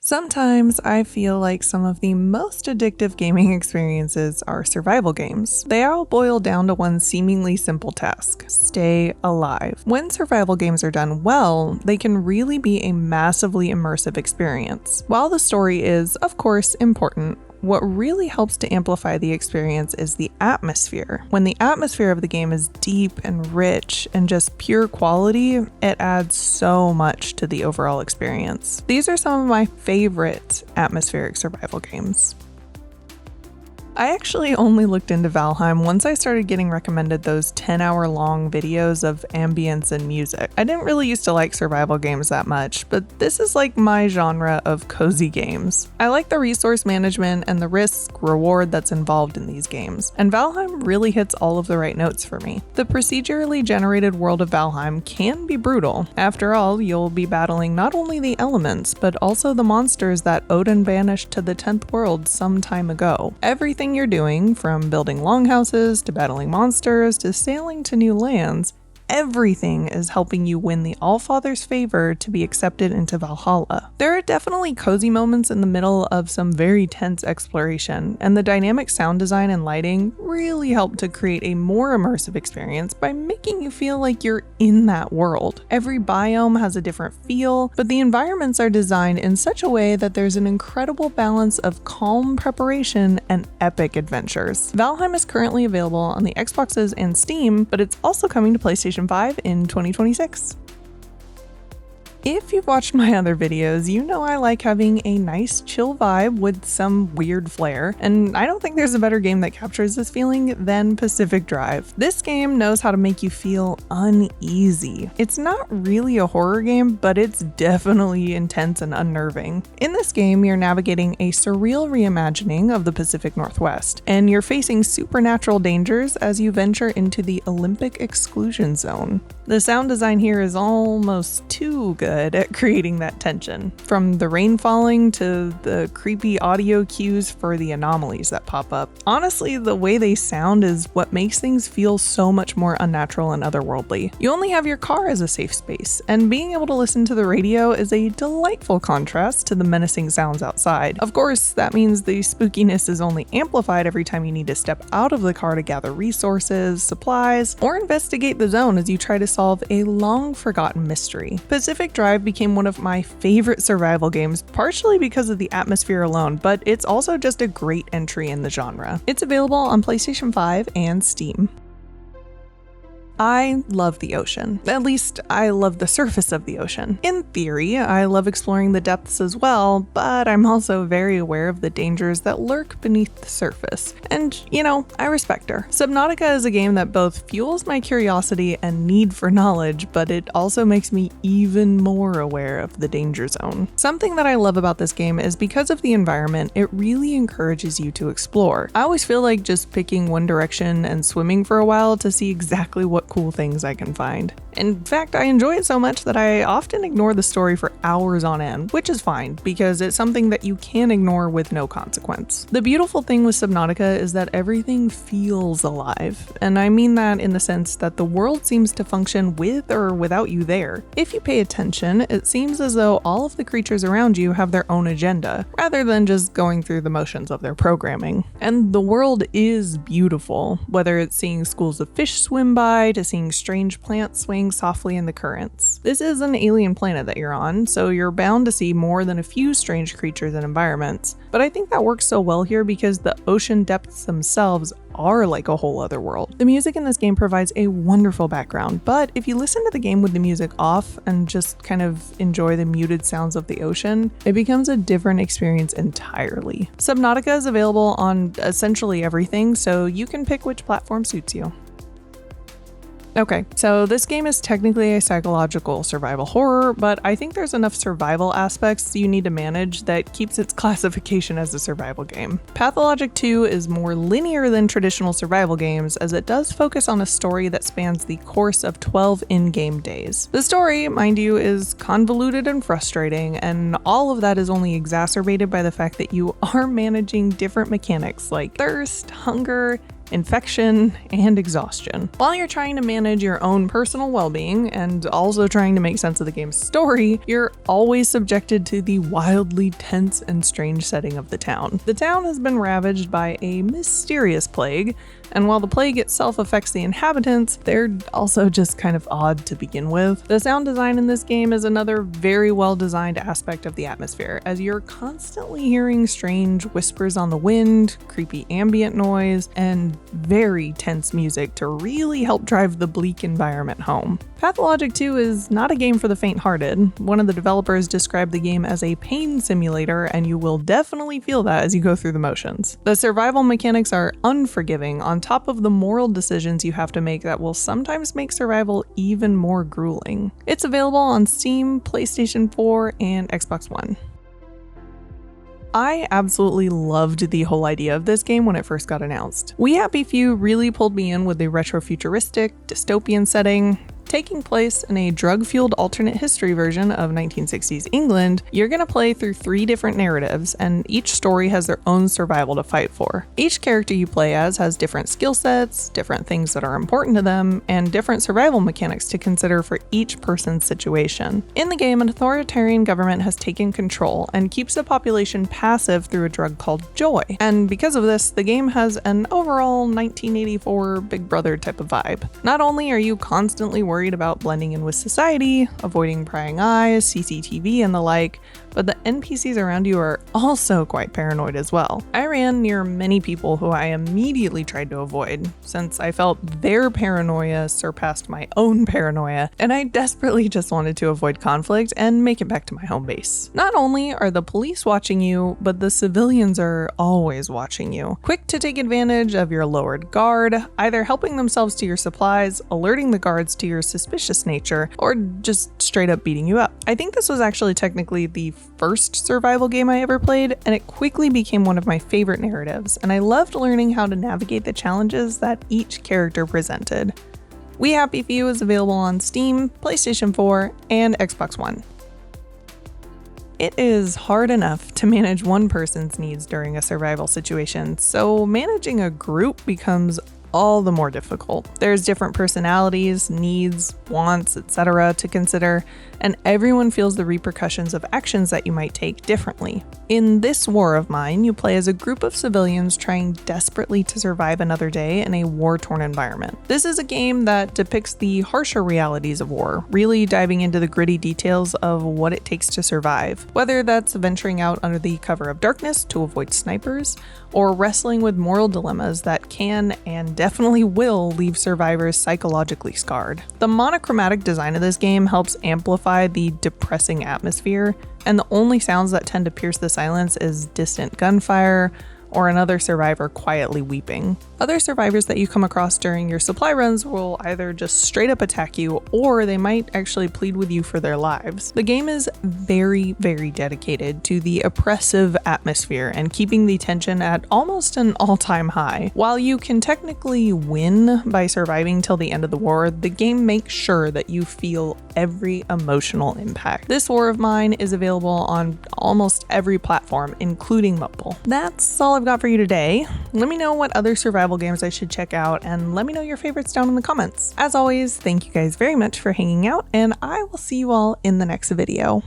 Sometimes I feel like some of the most addictive gaming experiences are survival games. They all boil down to one seemingly simple task: stay alive. When survival games are done well, they can really be a massively immersive experience. While the story is, of course, important, what really helps to amplify the experience is the atmosphere. When the atmosphere of the game is deep and rich and just pure quality, it adds so much to the overall experience. These are some of my favorite atmospheric survival games. I actually only looked into Valheim once I started getting recommended those 10-hour-long videos of ambience and music. I didn't really used to like survival games that much, but this is like my genre of cozy games. I like the resource management and the risk-reward that's involved in these games, and Valheim really hits all of the right notes for me. The procedurally generated world of Valheim can be brutal. After all, you'll be battling not only the elements, but also the monsters that Odin banished to the 10th world some time ago. Everything you're doing, from building longhouses to battling monsters to sailing to new lands, everything is helping you win the Allfather's favor to be accepted into Valhalla. There are definitely cozy moments in the middle of some very tense exploration, and the dynamic sound design and lighting really help to create a more immersive experience by making you feel like you're in that world. Every biome has a different feel, but the environments are designed in such a way that there's an incredible balance of calm preparation and epic adventures. Valheim is currently available on the Xboxes and Steam, but it's also coming to PlayStation 5 in 2026. If you've watched my other videos, you know I like having a nice chill vibe with some weird flair, and I don't think there's a better game that captures this feeling than Pacific Drive. This game knows how to make you feel uneasy. It's not really a horror game, but it's definitely intense and unnerving. In this game, you're navigating a surreal reimagining of the Pacific Northwest, and you're facing supernatural dangers as you venture into the Olympic exclusion zone. The sound design here is almost too good at creating that tension. From the rain falling to the creepy audio cues for the anomalies that pop up. Honestly, the way they sound is what makes things feel so much more unnatural and otherworldly. You only have your car as a safe space, and being able to listen to the radio is a delightful contrast to the menacing sounds outside. Of course, that means the spookiness is only amplified every time you need to step out of the car to gather resources, supplies, or investigate the zone as you try to solve a long-forgotten mystery. Pacific Drive became one of my favorite survival games, partially because of the atmosphere alone, but it's also just a great entry in the genre. It's available on PlayStation 5 and Steam. I love the ocean. At least, I love the surface of the ocean. In theory, I love exploring the depths as well, but I'm also very aware of the dangers that lurk beneath the surface. And, you know, I respect her. Subnautica is a game that both fuels my curiosity and need for knowledge, but it also makes me even more aware of the danger zone. Something that I love about this game is because of the environment, it really encourages you to explore. I always feel like just picking one direction and swimming for a while to see exactly what cool things I can find. In fact, I enjoy it so much that I often ignore the story for hours on end, which is fine because it's something that you can ignore with no consequence. The beautiful thing with Subnautica is that everything feels alive, and I mean that in the sense that the world seems to function with or without you there. If you pay attention, it seems as though all of the creatures around you have their own agenda, rather than just going through the motions of their programming. And the world is beautiful, whether it's seeing schools of fish swim by, to seeing strange plants swaying softly in the currents. This is an alien planet that you're on, so you're bound to see more than a few strange creatures and environments, but I think that works so well here because the ocean depths themselves are like a whole other world. The music in this game provides a wonderful background, but if you listen to the game with the music off and just kind of enjoy the muted sounds of the ocean, it becomes a different experience entirely. Subnautica is available on essentially everything, so you can pick which platform suits you. Okay, so this game is technically a psychological survival horror, but I think there's enough survival aspects you need to manage that keeps its classification as a survival game. Pathologic 2 is more linear than traditional survival games, as it does focus on a story that spans the course of 12 in-game days. The story, mind you, is convoluted and frustrating, and all of that is only exacerbated by the fact that you are managing different mechanics like thirst, hunger, infection, and exhaustion. While you're trying to manage your own personal well-being and also trying to make sense of the game's story, you're always subjected to the wildly tense and strange setting of the town. The town has been ravaged by a mysterious plague, and while the plague itself affects the inhabitants, they're also just kind of odd to begin with. The sound design in this game is another very well designed aspect of the atmosphere, as you're constantly hearing strange whispers on the wind, creepy ambient noise, and very tense music to really help drive the bleak environment home. Pathologic 2 is not a game for the faint-hearted. One of the developers described the game as a pain simulator, and you will definitely feel that as you go through the motions. The survival mechanics are unforgiving on top of the moral decisions you have to make that will sometimes make survival even more grueling. It's available on Steam, PlayStation 4, and Xbox One. I absolutely loved the whole idea of this game when it first got announced. We Happy Few really pulled me in with the retro-futuristic, dystopian setting. Taking place in a drug-fueled alternate history version of 1960s England, you're going to play through 3 different narratives, and each story has their own survival to fight for. Each character you play as has different skill sets, different things that are important to them, and different survival mechanics to consider for each person's situation. In the game, an authoritarian government has taken control and keeps the population passive through a drug called joy. And because of this, the game has an overall 1984 Big Brother type of vibe. Not only are you constantly worried about blending in with society, avoiding prying eyes, CCTV, and the like, but the NPCs around you are also quite paranoid as well. I ran near many people who I immediately tried to avoid, since I felt their paranoia surpassed my own paranoia, and I desperately just wanted to avoid conflict and make it back to my home base. Not only are the police watching you, but the civilians are always watching you, quick to take advantage of your lowered guard, either helping themselves to your supplies, alerting the guards to your suspicious nature, or just straight up beating you up. I think this was actually technically the first survival game I ever played, and it quickly became one of my favorite narratives, and I loved learning how to navigate the challenges that each character presented. We Happy Few is available on Steam, PlayStation 4, and Xbox One. It is hard enough to manage one person's needs during a survival situation, so managing a group becomes all the more difficult. There's different personalities, needs, wants, etc. to consider, and everyone feels the repercussions of actions that you might take differently. In this war of mine, you play as a group of civilians trying desperately to survive another day in a war-torn environment. This is a game that depicts the harsher realities of war, really diving into the gritty details of what it takes to survive, whether that's venturing out under the cover of darkness to avoid snipers, or wrestling with moral dilemmas that can and definitely will leave survivors psychologically scarred. The monochromatic design of this game helps amplify the depressing atmosphere, and the only sounds that tend to pierce the silence is distant gunfire or another survivor quietly weeping. Other survivors that you come across during your supply runs will either just straight up attack you, or they might actually plead with you for their lives. The game is very, very dedicated to the oppressive atmosphere and keeping the tension at almost an all-time high. While you can technically win by surviving till the end of the war, the game makes sure that you feel every emotional impact. This war of mine is available on almost every platform, including mobile. That's all I've got for you today. Let me know what other survival games I should check out, and let me know your favorites down in the comments. As always, thank you guys very much for hanging out, and I will see you all in the next video.